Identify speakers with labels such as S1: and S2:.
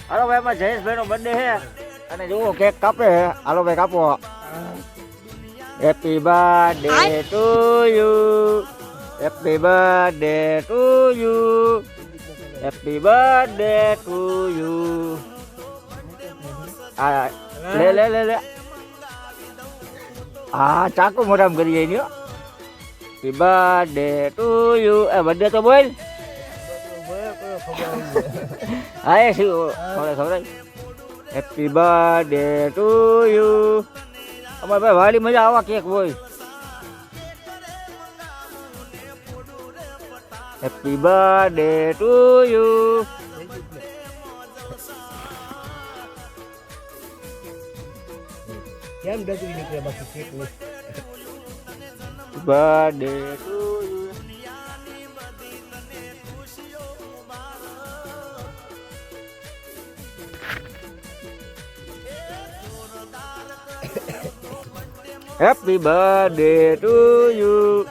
S1: હાલો ભાઈ એમાં જયેશભાઈ નો બર્થડે છે અને જુઓ કેક કાપે છે. હાલો ભાઈ કાપો. Happy birthday to you. Happy birthday to you. Happy birthday to you. આ લે લે લે લે. હા ચાકુ મોઢામાં કરી જાય. Happy birthday to you. A birthday તો બોલ. હા એ શું ખબર. Happy birthday to you. અમારે ભાઈ વાલી મજા આવા કેક હોય. Happy birthday to you.
S2: કેમ ડગરી નીકળે બાકી કેક ને
S1: birthday to you. Happy birthday to you.